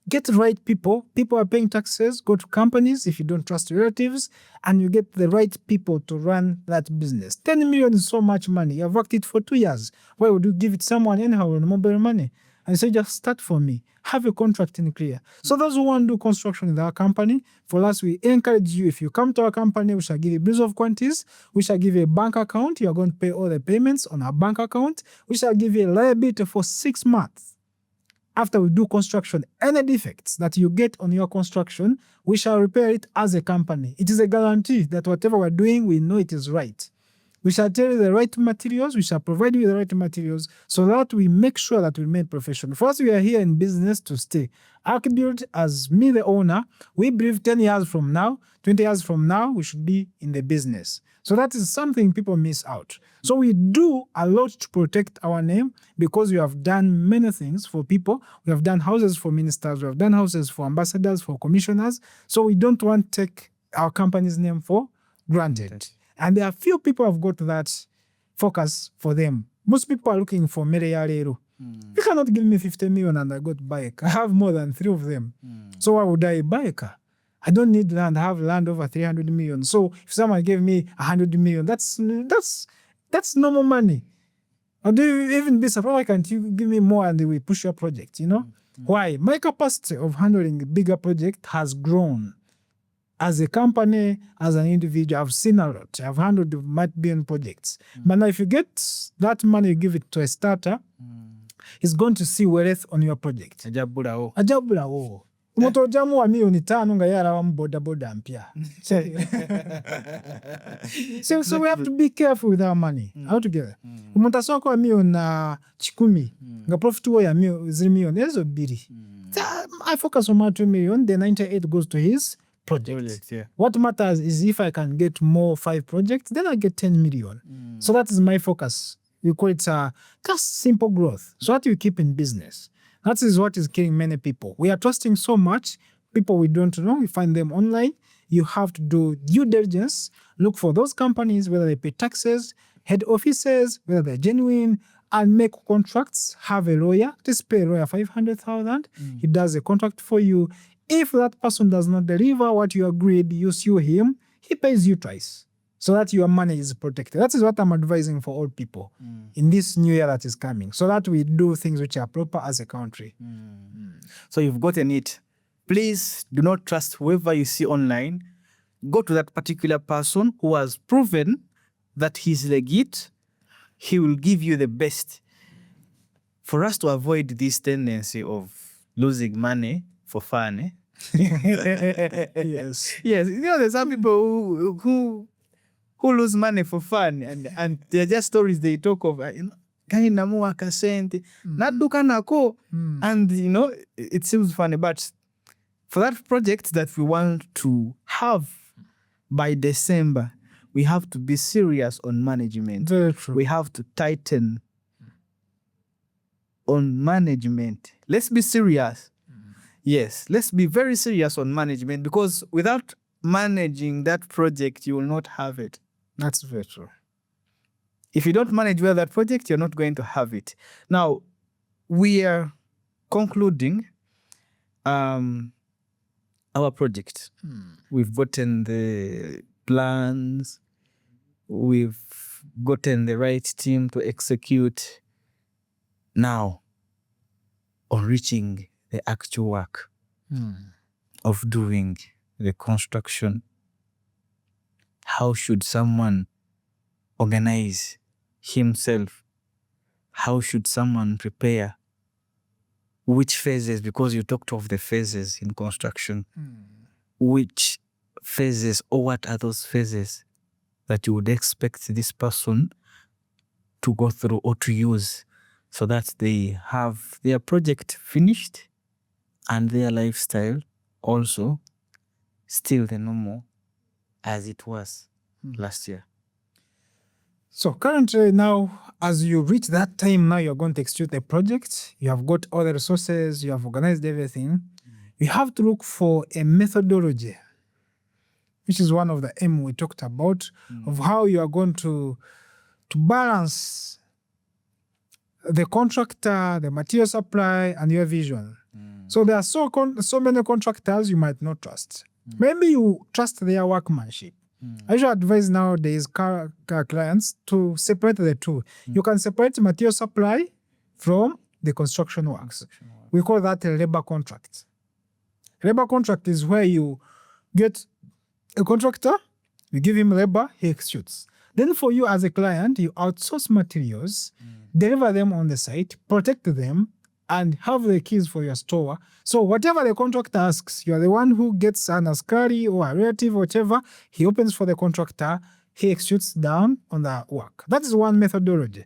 Get the right people. People are paying taxes. Go to companies if you don't trust relatives, and you get the right people to run that business. 10 million is so much money. You have worked it for 2 years. Why would you give it someone anyhow on mobile money? And say, just start for me. Have a contract in clear. So those who want to do construction in our company, for us, we encourage you. If you come to our company, we shall give you bills of quantities. We shall give you a bank account. You are going to pay all the payments on our bank account. We shall give you a liability for 6 months. After we do construction, any defects that you get on your construction, we shall repair it as a company. It is a guarantee that whatever we're doing, we know it is right. We shall tell you the right materials. We shall provide you with the right materials so that we make sure that we remain professional. First, we are here in business to stay. Archbuild, as me, the owner, we believe 10 years from now, 20 years from now, we should be in the business. So that is something people miss out. So we do a lot to protect our name because we have done many things for people. We have done houses for ministers. We have done houses for ambassadors, for commissioners. So we don't want to take our company's name for granted. And there are few people who have got that focus for them. Most people are looking for Mereyalero. You cannot give me 50 million and I got to buy a car. I have more than 3 of them. So why would I buy a car? I don't need land. I have land over 300 million. So if someone gave me 100 million, that's normal money. Or do you even be surprised? Why can't you give me more and we push your project, you know? Why? My capacity of handling a bigger project has grown. as a company, as an individual, I've seen a lot. I've handled multi-billion projects. But now if you get that money, you give it to a starter, he's going to see wealth on your project. Ajabulawo. Omuntu ojamu wa million 5 nga ye alabamu bodaboda mpya. So we have to be careful with our money. How together? Omuntu asooka wa million 10 nga profit wo ya million ezo 2. I focus on my 2 million, the 98 goes to his project. Yeah. What matters is if I can get more 5 projects, then I get 10 million. So that is my focus. We call it just simple growth. So that you keep in business. That is what is killing many people. We are trusting so much people we don't know. We find them online. You have to do due diligence. Look for those companies, whether they pay taxes, head offices, whether they're genuine, and make contracts. Have a lawyer. Just pay a lawyer 500,000. He does a contract for you. If that person does not deliver what you agreed, you sue him, he pays you twice so that your money is protected. That is what I'm advising for all people in this new year that is coming, so that we do things which are proper as a country. So you've gotten it. Please do not trust whoever you see online. Go to that particular person who has proven that he's legit. He will give you the best. For us to avoid this tendency of losing money for fun, Yes. Yes, there's some people who lose money for fun, and they're just stories they talk of. Kainamuwa kasente, naduka nako, and it seems funny, but for that project that we want to have by December, we have to be serious on management. Very true. We have to tighten on management. Let's be serious. Yes, let's be very serious on management, because without managing that project, you will not have it. That's very true. If you don't manage well that project, you're not going to have it. Now, we are concluding our project. We've gotten the plans. We've gotten the right team to execute. Now, on reaching the actual work of doing the construction, how should someone organize himself? How should someone prepare? Which phases, because you talked of the phases in construction, which phases, or what are those phases that you would expect this person to go through or to use so that they have their project finished and their lifestyle also still the normal as it was last year? So currently now, as you reach that time, now you're going to execute the project. You have got all the resources, you have organized everything. You have to look for a methodology, which is one of the aim we talked about, of how you are going to balance the contractor, the material supply, and your vision. So there are so many contractors you might not trust. Maybe you trust their workmanship. I usually advise nowadays car clients to separate the two. You can separate material supply from the construction works. We call that a labor contract. Labor contract is where you get a contractor, you give him labor, he executes. Then for you as a client, you outsource materials, deliver them on the site, protect them, and have the keys for your store. So whatever the contractor asks, you are the one who gets an askari or a relative, whatever, he opens for the contractor, he executes down on the work. That is one methodology.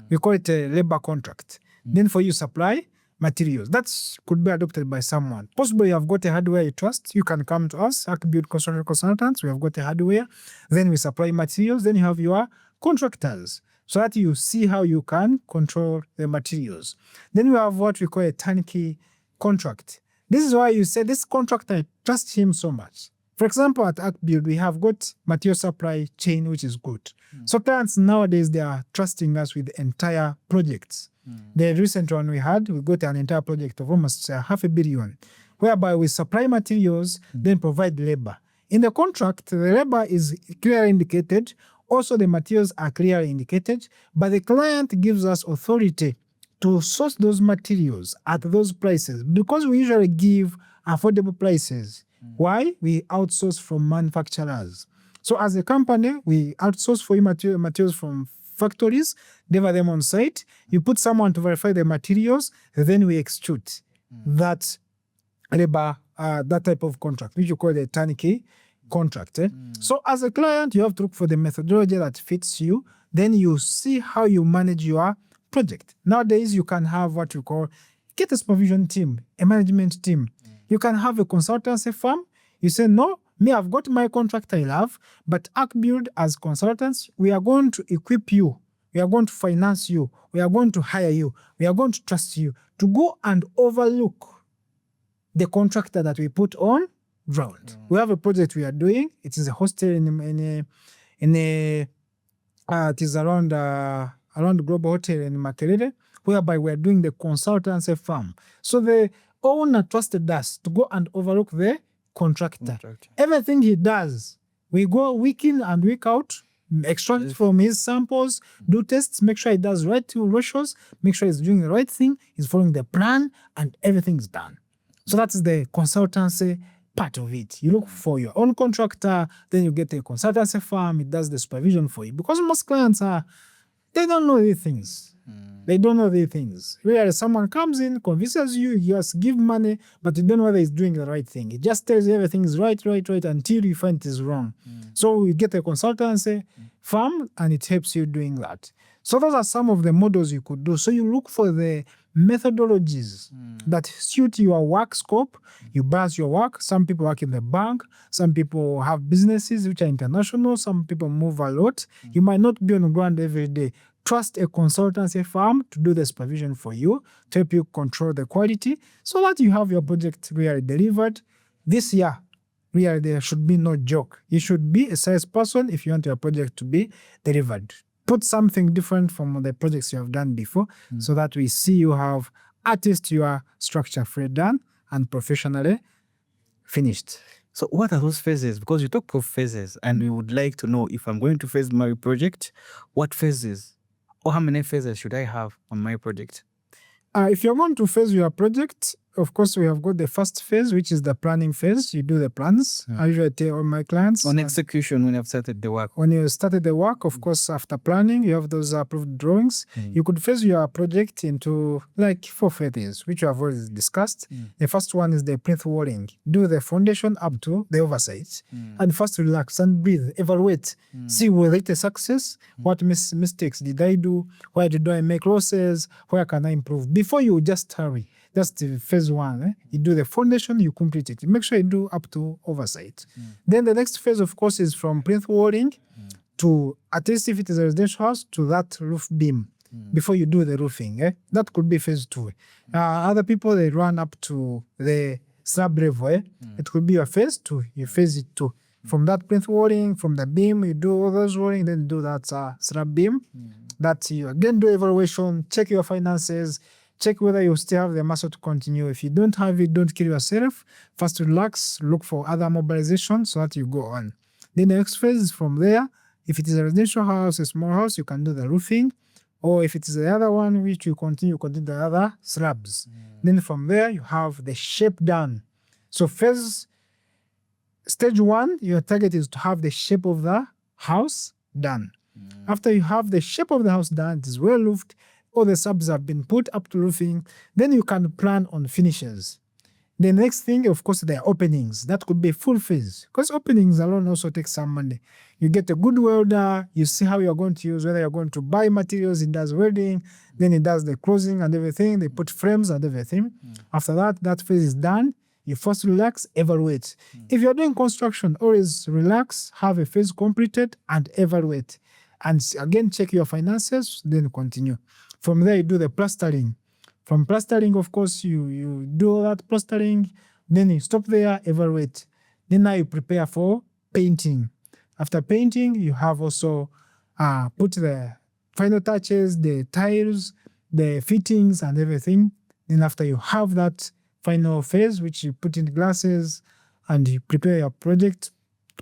We call it a labor contract. Then for you supply materials. That could be adopted by someone. Possibly you have got a hardware you trust, you can come to us, Build Construction Consultants, we have got a hardware, then we supply materials, then you have your contractors, so that you see how you can control the materials. Then we have what we call a turnkey contract. This is why you say this contractor, I trust him so much. For example, at ActBuild, we have got material supply chain, which is good. So clients nowadays, they are trusting us with entire projects. The recent one we got an entire project of almost $500 million, whereby we supply materials, then provide labor. In the contract, the labor is clearly indicated. Also, the materials are clearly indicated, but the client gives us authority to source those materials at those prices. Because we usually give affordable prices, Why? We outsource from manufacturers. So as a company, we outsource for you materials from factories, deliver them on site. You put someone to verify the materials, then we execute that labor, that type of contract, which you call the turnkey contract. So as a client, you have to look for the methodology that fits you. Then you see how you manage your project. Nowadays, you can have what you call get a supervision team, a management team. You can have a consultancy firm. You say, no, me, I've got my contract I love, but ArcBuild as consultants, we are going to equip you. We are going to finance you. We are going to hire you. We are going to trust you to go and overlook the contractor that we put on ground. We have a project we are doing. It is a hostel it is around Global Hotel in Makerere, whereby we are doing the consultancy firm. So the owner trusted us to go and overlook the contractor. Everything he does, we go week in and week out, extract from his samples, do tests, make sure he does right ratios, make sure he's doing the right thing, he's following the plan, and everything's done. So that's the consultancy part of it. You look for your own contractor, then you get a consultancy firm, it does the supervision for you. Because most clients they don't know these things. They don't know these things. Whereas someone comes in, convinces you, you just give money, but you don't know whether he's doing the right thing. He just tells you everything is right, until you find it is wrong. So we get a consultancy firm, and it helps you doing that. So those are some of the models you could do. So you look for the methodologies that suit your work scope. You balance your work. Some people work in the bank. Some people have businesses which are international. Some people move a lot. You might not be on the ground every day. Trust a consultancy firm to do the supervision for you, to help you control the quality, so that you have your project really delivered. This year, really, there should be no joke. You should be a salesperson if you want your project to be delivered. Put something different from the projects you have done before, so that we see you have at least your structure fully done and professionally finished. So what are those phases? Because you talk of phases, and we would like to know, if I'm going to phase my project, what phases or how many phases should I have on my project? If you're going to phase your project, of course, we have got the first phase, which is the planning phase. You do the plans. I usually tell all my clients. On execution, when you've started the work. When you started the work, of course, after planning, you have those approved drawings. You could phase your project into like 4 phases, which we have already discussed. The first one is the plinth walling. Do the foundation up to the oversight. And first relax and breathe, evaluate. See whether it is a success, what mistakes did I do, where did I make losses, where can I improve, before you just hurry. That's the phase 1. You do the foundation, you complete it. Make sure you do up to oversight. Then the next phase, of course, is from plinth walling to, at least if it is a residential house, to that roof beam before you do the roofing. That could be phase 2. Other people, they run up to the slab level. It could be a phase 2. You phase it 2. From that plinth walling, from the beam, you do all those walling, then do that slab beam. That you again do evaluation, check your finances, check whether you still have the muscle to continue. If you don't have it, don't kill yourself. First relax, look for other mobilization so that you go on. Then the next phase is from there. If it is a residential house, a small house, you can do the roofing. Or if it is the other one, which you continue the other slabs. Then from there, you have the shape done. So stage 1, your target is to have the shape of the house done. After you have the shape of the house done, it is well roofed, all the subs have been put up to roofing, then you can plan on finishes. The next thing, of course, the openings. That could be full phase, because openings alone also take some money. You get a good welder, you see how you're going to use, whether you're going to buy materials, it does welding, then it does the closing and everything, they put frames and everything. After that, that phase is done. You first relax, evaluate. If you're doing construction, always relax, have a phase completed, and evaluate. And again, check your finances, then continue. From there, you do the plastering. From plastering, of course, you do all that plastering, then you stop there, evaluate. Then now you prepare for painting. After painting, you have also put the final touches, the tiles, the fittings and everything. Then after you have that final phase, which you put in glasses and you prepare your project,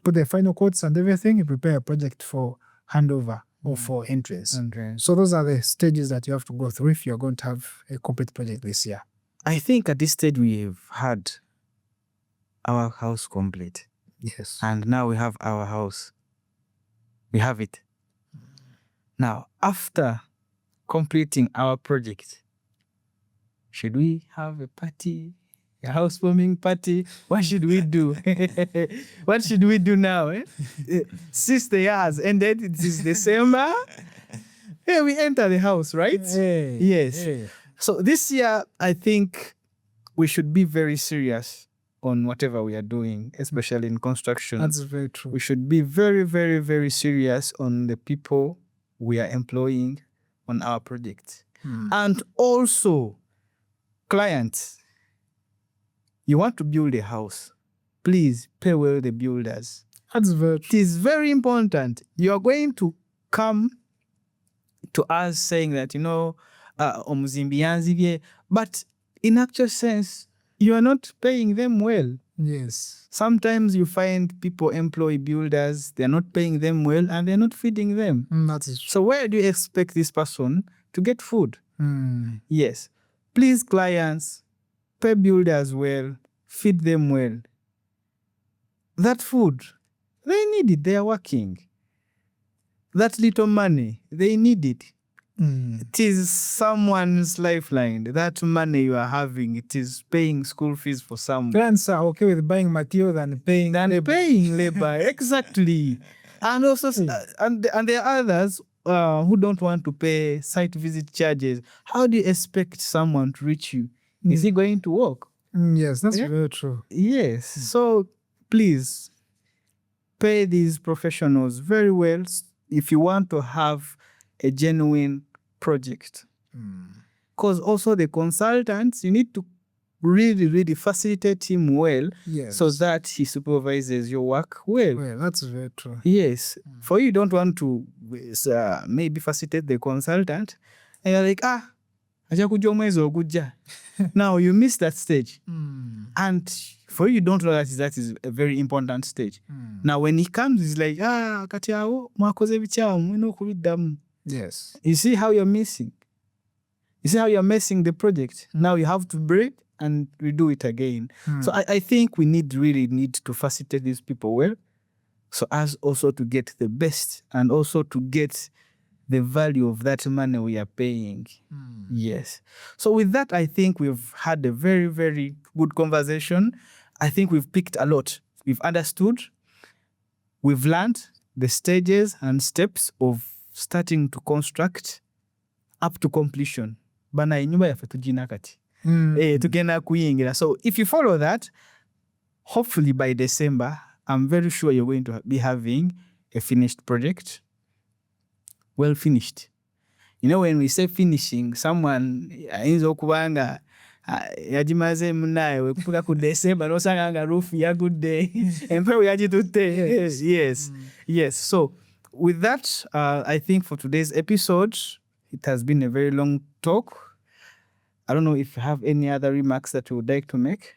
put the final coats and everything, you prepare your project for handover or for entrance. So those are the stages that you have to go through if you're going to have a complete project this year. I think at this stage we've had our house complete. Yes. And now we have our house. We have it. Now, after completing our project, should we have a party? A housewarming party? What should we do? What should we do now? Since the year has ended, it is December. Yeah, we enter the house, right? Hey, Yes. hey. So this year, I think we should be very serious on whatever we are doing, especially in construction. That's very true. We should be very, very, very serious on the people we are employing on our project. And also, clients, you want to build a house, please pay well the builders. That's very It true. is very important. You are going to come to us saying that, omuzimbi yanzibye, but in actual sense, you are not paying them well. Yes. Sometimes you find people employ builders, they're not paying them well and they're not feeding them. That is true. So where do you expect this person to get food? Yes. Please, clients, pay builders well, feed them well. That food, they need it, they are working. That little money, they need it. It is someone's lifeline. That money you are having, it is paying school fees for someone. Clients are okay with buying material than paying Labor. Exactly. And also, and there are others who don't want to pay site visit charges. How do you expect someone to reach you? Is he going to work? Yes, that's very true. Yes. So please pay these professionals very well if you want to have a genuine project. Because also the consultants, you need to really, really facilitate him well, so that he supervises your work well. Well, that's very true. Yes. For you don't want to maybe facilitate the consultant, and you're like, aja kuja omwezi ogujja. Now you miss that stage. And for you don't know that is a very important stage. Now when he comes, he's like, kati awo mwakoze bikyamu mwina okubiddamu. Yes. You see how you're missing. You see how you're messing the project. Now you have to break and redo it again. So I think we really need to facilitate these people well, so as also to get the best and also to get the value of that money we are paying. Yes. So with that, I think we've had a very, very good conversation. I think we've picked a lot. We've understood, we've learned the stages and steps of starting to construct up to completion. Bana enyumba yaffe tugina kati. Tugenda kuyingira. So if you follow that, hopefully by December, I'm very sure you're going to be having a finished project. Well finished. When we say finishing, someone ayinza okuba nga yagimaze munaye wekufika ku December nosanga nga roof yagudde empewo yagitutte. Yes. So with that, I think for today's episode, it has been a very long talk. I don't know if you have any other remarks that you would like to make.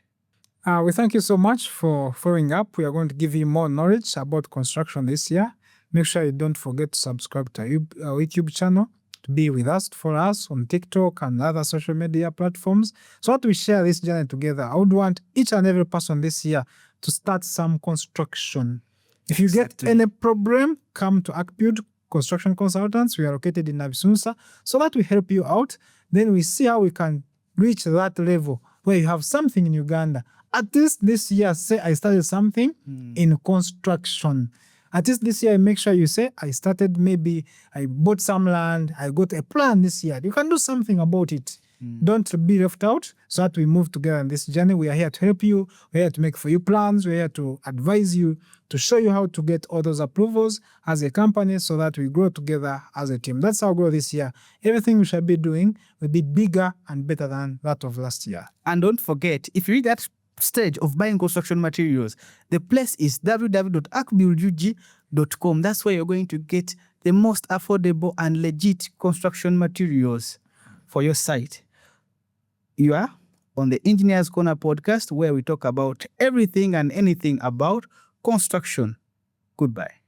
We thank you so much for following up. We are going to give you more knowledge about construction this year. Make sure you don't forget to subscribe to our YouTube channel, to be with us, for us on TikTok and other social media platforms, so that we share this journey together. I would want each and every person this year to start some construction. If you get any problem, come to ACBuild Construction Consultants. We are located in Nabisunsa, so that we help you out. Then we see how we can reach that level where you have something in Uganda. At least this year, say I started something in construction. At least this year, make sure you say, I bought some land, I got a plan this year. You can do something about it. Don't be left out, so that we move together in this journey. We are here to help you. We're here to make for you plans. We're here to advise you, to show you how to get all those approvals as a company, so that we grow together as a team. That's our goal this year. Everything we shall be doing will be bigger and better than that of last year. And don't forget, if you reach that stage of buying construction materials, the place is www.acbuildug.com. That's where you're going to get the most affordable and legit construction materials for your site. You are on the Engineers Corner podcast, where we talk about everything and anything about construction. Goodbye.